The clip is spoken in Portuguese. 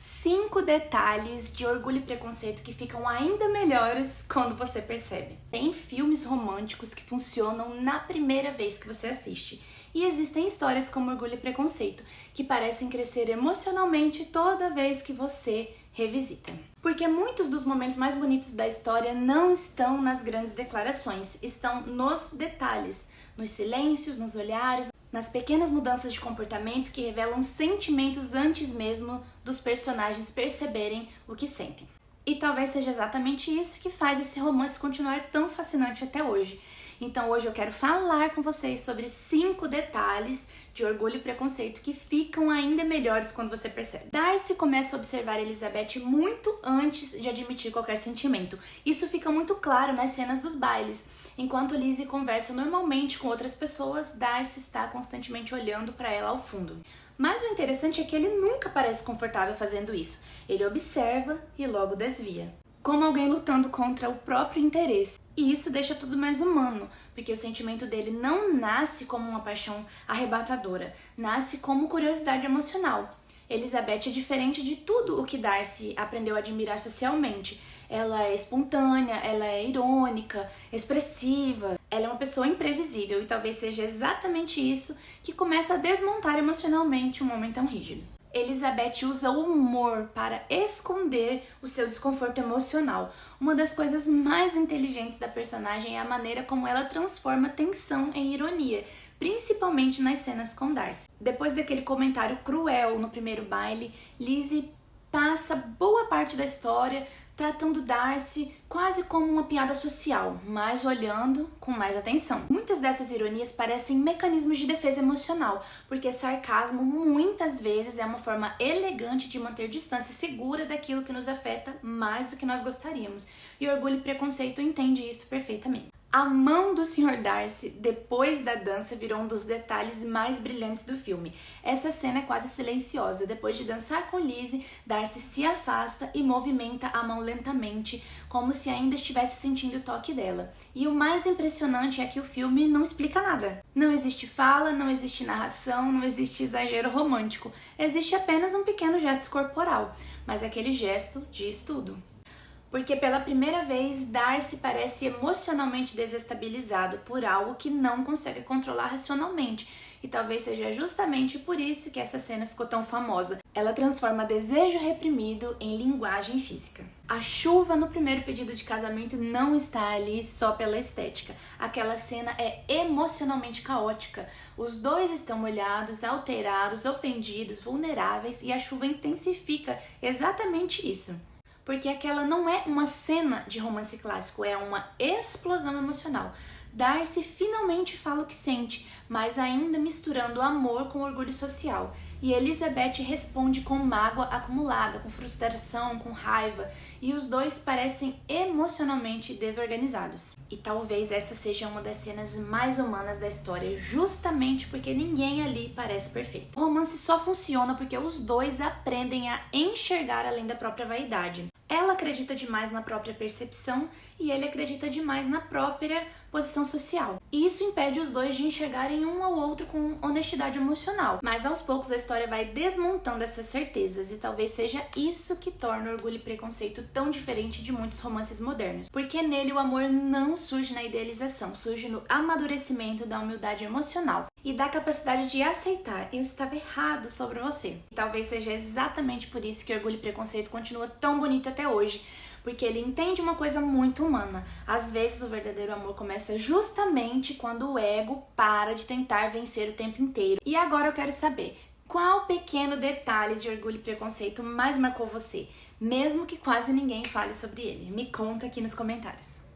5 detalhes de Orgulho e Preconceito que ficam ainda melhores quando você percebe. Tem filmes românticos que funcionam na primeira vez que você assiste. E existem histórias como Orgulho e Preconceito, que parecem crescer emocionalmente toda vez que você revisita. Porque muitos dos momentos mais bonitos da história não estão nas grandes declarações, estão nos detalhes, nos silêncios, nos olhares, nas pequenas mudanças de comportamento que revelam sentimentos antes mesmo dos personagens perceberem o que sentem. E talvez seja exatamente isso que faz esse romance continuar tão fascinante até hoje. Então hoje eu quero falar com vocês sobre 5 detalhes de Orgulho e Preconceito que ficam ainda melhores quando você percebe. Darcy começa a observar Elizabeth muito antes de admitir qualquer sentimento. Isso fica muito claro nas cenas dos bailes. Enquanto Lizzie conversa normalmente com outras pessoas, Darcy está constantemente olhando para ela ao fundo. Mas o interessante é que ele nunca parece confortável fazendo isso. Ele observa e logo desvia, como alguém lutando contra o próprio interesse. E isso deixa tudo mais humano, porque o sentimento dele não nasce como uma paixão arrebatadora, nasce como curiosidade emocional. Elizabeth é diferente de tudo o que Darcy aprendeu a admirar socialmente. Ela é espontânea, ela é irônica, expressiva, ela é uma pessoa imprevisível e talvez seja exatamente isso que começa a desmontar emocionalmente um homem tão rígido. Elizabeth usa o humor para esconder o seu desconforto emocional. Uma das coisas mais inteligentes da personagem é a maneira como ela transforma tensão em ironia, principalmente nas cenas com Darcy. Depois daquele comentário cruel no primeiro baile, Lizzie passa boa parte da história tratando Darcy quase como uma piada social, mas olhando com mais atenção. Muitas dessas ironias parecem mecanismos de defesa emocional, porque sarcasmo muitas vezes é uma forma elegante de manter distância segura daquilo que nos afeta mais do que nós gostaríamos. E Orgulho e Preconceito entende isso perfeitamente. A mão do Sr. Darcy, depois da dança, virou um dos detalhes mais brilhantes do filme. Essa cena é quase silenciosa. Depois de dançar com Lizzie, Darcy se afasta e movimenta a mão lentamente, como se ainda estivesse sentindo o toque dela. E o mais impressionante é que o filme não explica nada. Não existe fala, não existe narração, não existe exagero romântico. Existe apenas um pequeno gesto corporal, mas aquele gesto diz tudo. Porque pela primeira vez, Darcy parece emocionalmente desestabilizado por algo que não consegue controlar racionalmente. E talvez seja justamente por isso que essa cena ficou tão famosa. Ela transforma desejo reprimido em linguagem física. A chuva no primeiro pedido de casamento não está ali só pela estética. Aquela cena é emocionalmente caótica. Os dois estão molhados, alterados, ofendidos, vulneráveis e a chuva intensifica exatamente isso. Porque aquela não é uma cena de romance clássico, é uma explosão emocional. Darcy finalmente fala o que sente, mas ainda misturando amor com orgulho social. E Elizabeth responde com mágoa acumulada, com frustração, com raiva. E os dois parecem emocionalmente desorganizados. E talvez essa seja uma das cenas mais humanas da história, justamente porque ninguém ali parece perfeito. O romance só funciona porque os dois aprendem a enxergar além da própria vaidade. Ela acredita demais na própria percepção e ele acredita demais na própria posição social. E isso impede os dois de enxergarem um ao outro com honestidade emocional. Mas aos poucos a história vai desmontando essas certezas e talvez seja isso que torna Orgulho e Preconceito tão diferente de muitos romances modernos. Porque nele o amor não surge na idealização, surge no amadurecimento da humildade emocional e da capacidade de aceitar eu estava errado sobre você. E talvez seja exatamente por isso que Orgulho e Preconceito continua tão bonito até hoje, porque ele entende uma coisa muito humana. Às vezes o verdadeiro amor começa justamente quando o ego para de tentar vencer o tempo inteiro. E agora eu quero saber, qual pequeno detalhe de Orgulho e Preconceito mais marcou você, mesmo que quase ninguém fale sobre ele? Me conta aqui nos comentários.